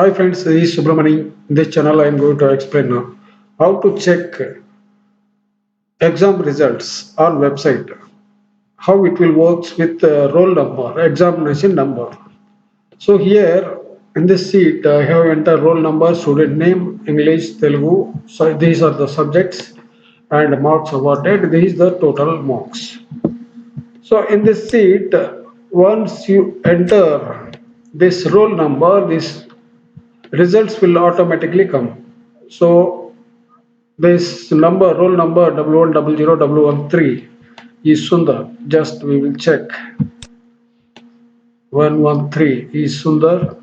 Hi friends, this is Subramani. In this channel, I am going to explain now how to check exam results on website. How it will work with roll number, examination number. So here in this sheet, I have entered roll number, student name, English, Telugu. So these are the subjects and marks awarded. This is the total marks. So in this sheet, once you enter this roll number, this results will automatically come. So this number, roll number 1100 is Sundar. Just we will check. 113 is Sundar.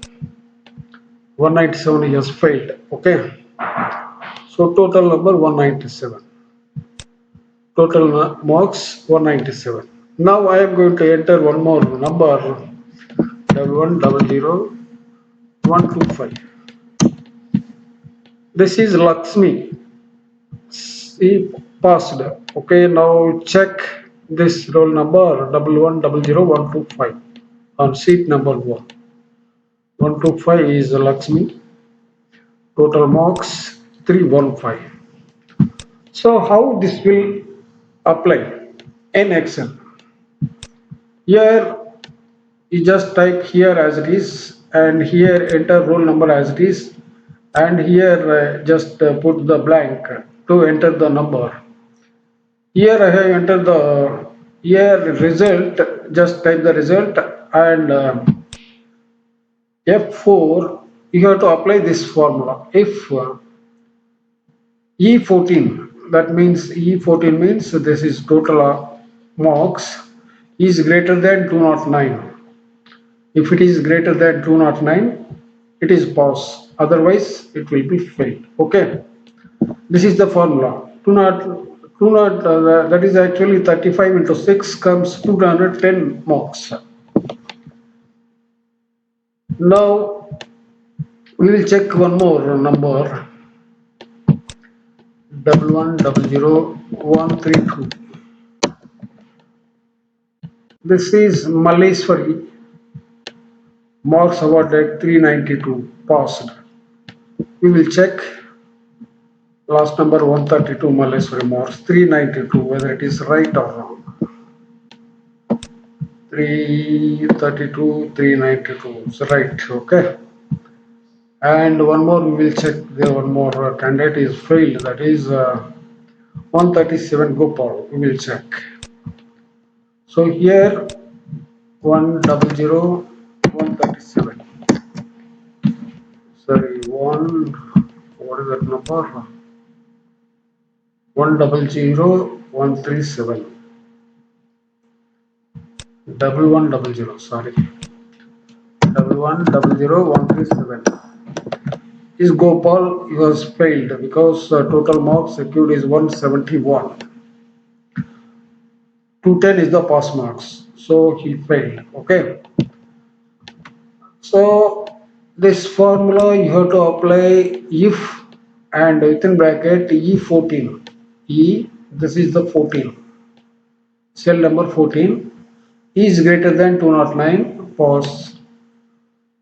197 he has failed. Okay. So total number 197. Total marks 197. Now I am going to enter one more number 100 125. This is Lakshmi. He passed. Okay, now check this roll number 1100125 on sheet number 1. 125 is Lakshmi. Total marks 315. So how this will apply in Excel? Here you just type here as it is, and here enter roll number as it is, and here just put the blank to enter the number. Here I have entered the here result, just type the result, and F4 you have to apply this formula. If E14, that means E14 means this is total marks is greater than 209. If it is greater than 209, it is pass, otherwise it will be failed. Okay, this is the formula. 2 not that is actually 35 into 6 comes 210 marks. Now we will check one more number 1100132. This is Malleswari. Marks awarded 392, passed. We will check last number 132 Malleswari marks 392 whether it is right or wrong. 332 392 is right. Okay. And one more we will check. The one more candidate is failed, that is 137 Gopal. We will check. So here 137. Sorry, what is that number? 100 137. 1100. Sorry, 1100137 is Gopal. He was failed because total marks secured is 171. 210 is the pass marks, so he failed. Okay. So this formula you have to apply if and within bracket E14. This is the 14. Cell number 14 is greater than 209, pass,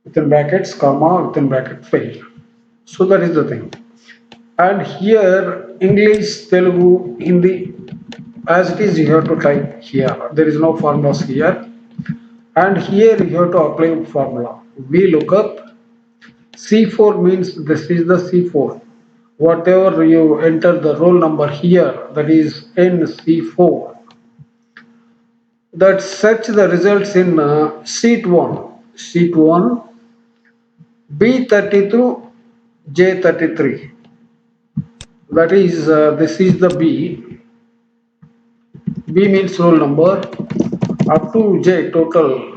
within brackets, comma, within bracket fail. So that is the thing. And here English, Telugu, Hindi, as it is you have to type here. There is no formulas here. And here you have to apply formula. VLOOKUP. C4 means this is the C4. Whatever you enter the roll number here, that is NC4. That search the results in sheet 1. Sheet 1, B30 through J33. That is, this is the B. B means roll number up to J total.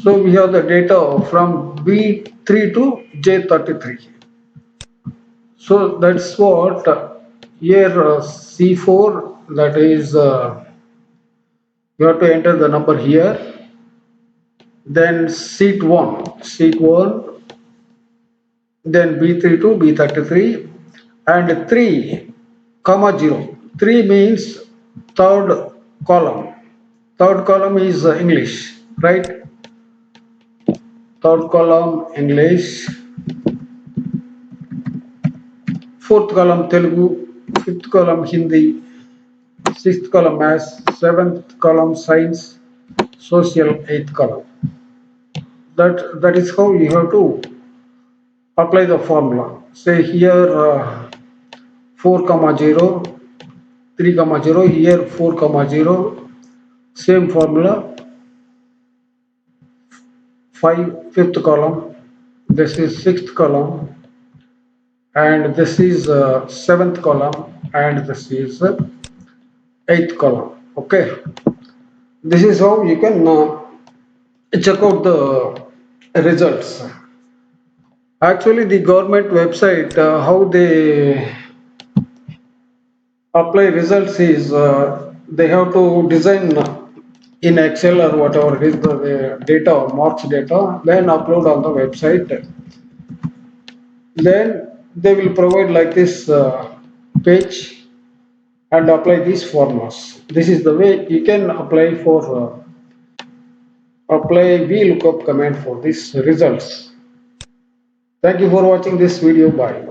So we have the data from B3 to J33. So that's what here C4, that is you have to enter the number here. Then sheet 1, then B3 to B33, and 3, comma 0. 3 means third column. Third column is English, right? third column English, fourth column Telugu, fifth column Hindi, sixth column Maths, seventh column Science, Social, eighth column. That is how you have to apply the formula. Say here 4 comma 0, 3 comma 0, here 4 comma 0, same formula. 5 fifth column, this is sixth column, and this is seventh column, and this is eighth column. Okay, this is how you can check out the results. Actually, the government website, how they apply results is they have to design in Excel or whatever it is the data or marks data, then upload on the website. Then they will provide like this page and apply these formulas. This is the way you can apply for apply VLOOKUP command for these results. Thank you for watching this video. Bye.